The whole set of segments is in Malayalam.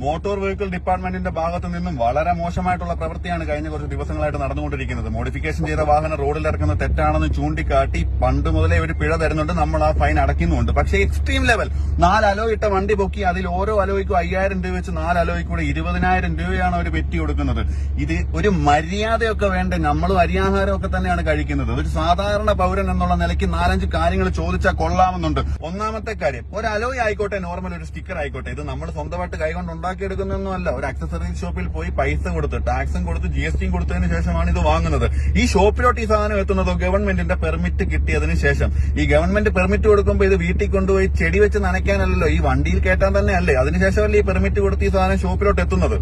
മോട്ടോർ വെഹിക്കിൾ ഡിപ്പാർട്ട്മെന്റിന്റെ ഭാഗത്തു നിന്നും വളരെ മോശമായിട്ടുള്ള പ്രവൃത്തിയാണ് കഴിഞ്ഞ കുറച്ച് ദിവസങ്ങളായിട്ട് നടന്നുകൊണ്ടിരിക്കുന്നത്. മോഡിഫിക്കേഷൻ ചെയ്ത വാഹനം റോഡിൽ ഇറക്കുന്നത് തെറ്റാണെന്ന് ചൂണ്ടിക്കാട്ടി പണ്ട് മുതലേ ഒരു പിഴ തരുന്നുണ്ട്, നമ്മൾ ആ ഫൈൻ അടയ്ക്കുന്നുണ്ട്. പക്ഷേ എക്സ്ട്രീം ലെവൽ 4 അലോയ് ഇട്ട വണ്ടി പൊക്കി അതിൽ ഓരോ അലോയ്ക്കും 5000 രൂപ വെച്ച് 4 അലോയ്ക്ക് കൂടെ 20,000 രൂപയാണ് അവർ പെറ്റി കൊടുക്കുന്നത്. ഇത് ഒരു മര്യാദയൊക്കെ വേണ്ടേ? നമ്മളും അരിയാഹാരമൊക്കെ തന്നെയാണ് കഴിക്കുന്നത്. ഒരു സാധാരണ പൗരൻ എന്നുള്ള നിലയ്ക്ക് 4-5 കാര്യങ്ങൾ ചോദിച്ചാൽ കൊള്ളാമെന്നുണ്ട്. ഒന്നാമത്തെ കാര്യം, ഒരു അലോയ് ആയിക്കോട്ടെ, നോർമൽ ഒരു സ്റ്റിക്കർ ആയിക്കോട്ടെ, ഇത് നമ്മൾ സ്വന്തമായിട്ട് കൈകൊണ്ട് ഉണ്ടാക്കിയെടുക്കുന്നൊന്നുമല്ല. ഒരു ആക്സസറീസ് ഷോപ്പിൽ പോയി പൈസ കൊടുത്ത് ടാക്സും കൊടുത്ത് GST കൊടുത്തതിന് ശേഷമാണ് ഇത് വാങ്ങുന്നത്. ഈ ഷോപ്പിലോട്ട് ഈ സാധനം എത്തുന്നതോ ഗവൺമെന്റിന്റെ പെർമിറ്റ് കിട്ടിയതിന് ശേഷം. ഈ ഗവൺമെന്റ് പെർമിറ്റ് കൊടുക്കുമ്പോൾ ഇത് വീട്ടിൽ കൊണ്ടുപോയി ചെടി വെച്ച് നനയ്ക്കാനല്ലോ, ഈ വണ്ടിയിൽ കയറ്റാൻ തന്നെ അല്ലേ. അതിനുശേഷമല്ലേ ഈ പെർമിറ്റ് കൊടുത്ത് ഈ സാധനം ഷോപ്പിലോട്ട് എത്തുന്നത്.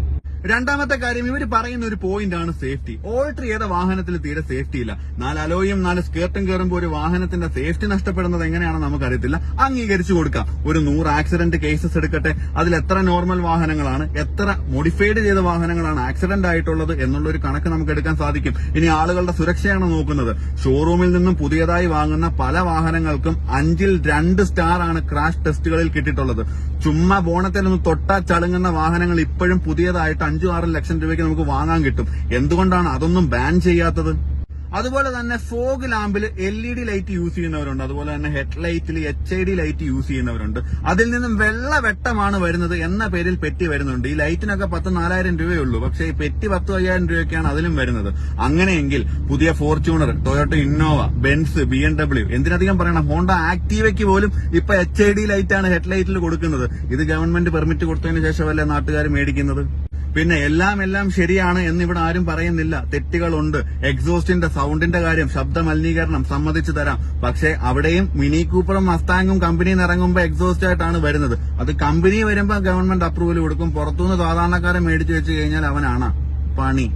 രണ്ടാമത്തെ കാര്യം, ഇവർ പറയുന്ന ഒരു പോയിന്റ് ആണ് സേഫ്റ്റി. ഓൾട്ടർ ചെയ്ത വാഹനത്തിൽ തീരെ സേഫ്റ്റി ഇല്ല. 4 അലോയും 4 സ്കേർട്ടും കയറുമ്പോൾ ഒരു വാഹനത്തിന്റെ സേഫ്റ്റി നഷ്ടപ്പെടുന്നത് എങ്ങനെയാണെന്ന് നമുക്കറിയത്തില്ല. അംഗീകരിച്ചു കൊടുക്കാം. ഒരു 100 ആക്സിഡന്റ് കേസസ് എടുക്കട്ടെ, അതിൽ എത്ര നോർമൽ വാഹനങ്ങളാണ്, എത്ര മോഡിഫൈഡ് ചെയ്ത വാഹനങ്ങളാണ് ആക്സിഡന്റ് ആയിട്ടുള്ളത് എന്നുള്ളൊരു കണക്ക് നമുക്ക് എടുക്കാൻ സാധിക്കും. ഇനി ആളുകളുടെ സുരക്ഷയാണ് നോക്കുന്നത്. ഷോറൂമിൽ നിന്നും പുതിയതായി വാങ്ങുന്ന പല വാഹനങ്ങൾക്കും 5-ൽ 2 സ്റ്റാർ ആണ് ക്രാഷ് ടെസ്റ്റുകളിൽ കിട്ടിയിട്ടുള്ളത്. ചുമ്മാ ബോണത്തിൽ നിന്ന് തൊട്ടാ ചളുങ്ങുന്ന വാഹനങ്ങൾ ഇപ്പോഴും പുതിയതായിട്ട് 5-6 ലക്ഷം രൂപയ്ക്ക് നമുക്ക് വാങ്ങാൻ കിട്ടും. എന്തുകൊണ്ടാണ് അതൊന്നും ബാൻ ചെയ്യാത്തത്? അതുപോലെ തന്നെ ഫോഗ് ലാമ്പിൽ LED ലൈറ്റ് യൂസ് ചെയ്യുന്നവരുണ്ട്. അതുപോലെ തന്നെ ഹെഡ് ലൈറ്റിൽ HID ലൈറ്റ് യൂസ് ചെയ്യുന്നവരുണ്ട്. അതിൽ നിന്നും വെള്ള വെട്ടമാണ് വരുന്നത് എന്ന പേരിൽ പെറ്റി വരുന്നുണ്ട്. ഈ ലൈറ്റിനൊക്കെ 10-4000 രൂപയുള്ളൂ. പക്ഷേ ഈ പെറ്റി 10-5000 രൂപയ്ക്കാണ് അതിലും വരുന്നത്. അങ്ങനെയെങ്കിൽ പുതിയ Fortuner, Toyota Innova, Benz, BMW, എന്തിനധികം പറയണം, ഹോണ്ട ആക്ടീവയ്ക്ക് പോലും ഇപ്പൊ HID ലൈറ്റാണ് ഹെഡ് ലൈറ്റിൽ കൊടുക്കുന്നത്. ഇത് ഗവൺമെന്റ് പെർമിറ്റ് കൊടുത്തതിന് ശേഷമല്ലേ നാട്ടുകാർ മേടിക്കുന്നത്? പിന്നെ എല്ലാം ശരിയാണ് എന്നിവിടെ ആരും പറയുന്നില്ല. തെറ്റുകളുണ്ട്. എക്സോസ്റ്റിന്റെ സൗണ്ടിന്റെ കാര്യം, ശബ്ദ മലിനീകരണം സമ്മതിച്ചു തരാം. പക്ഷേ അവിടെയും മിനി കൂപ്പറും മസ്താങ്ങും കമ്പനിയിൽ നിന്ന് ഇറങ്ങുമ്പോൾ എക്സോസ്റ്റ് ആയിട്ടാണ് വരുന്നത്. അത് കമ്പനി വരുമ്പോൾ ഗവൺമെന്റ് അപ്രൂവൽ കൊടുക്കും. പുറത്തുനിന്ന് സാധാരണക്കാരെ മേടിച്ചു വെച്ച് കഴിഞ്ഞാൽ അവനാണ് പണി.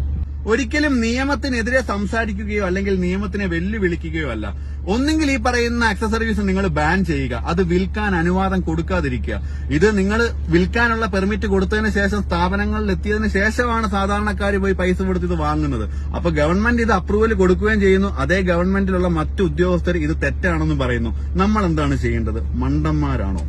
ഒരിക്കലും നിയമത്തിനെതിരെ സംസാരിക്കുകയോ അല്ലെങ്കിൽ നിയമത്തിനെ വെല്ലുവിളിക്കുകയോ അല്ല. ഒന്നെങ്കിൽ ഈ പറയുന്ന ആക്സസറീസ് നിങ്ങൾ ബാൻ ചെയ്യുക, അത് വിൽക്കാൻ അനുവാദം കൊടുക്കാതിരിക്കുക. ഇത് നിങ്ങൾ വിൽക്കാനുള്ള പെർമിറ്റ് കൊടുത്തതിന് ശേഷം സ്ഥാപനങ്ങളിൽ എത്തിയതിനു ശേഷമാണ് സാധാരണക്കാർ പോയി പൈസ കൊടുത്ത് ഇത് വാങ്ങുന്നത്. അപ്പൊ ഗവൺമെന്റ് ഇത് അപ്രൂവൽ കൊടുക്കുകയും ചെയ്യുന്നു. അതേ ഗവൺമെന്റിലുള്ള മറ്റു ഉദ്യോഗസ്ഥർ ഇത് തെറ്റാണെന്ന് പറയുന്നു. നമ്മൾ എന്താണ് ചെയ്യേണ്ടത്? മണ്ടന്മാരാണോ?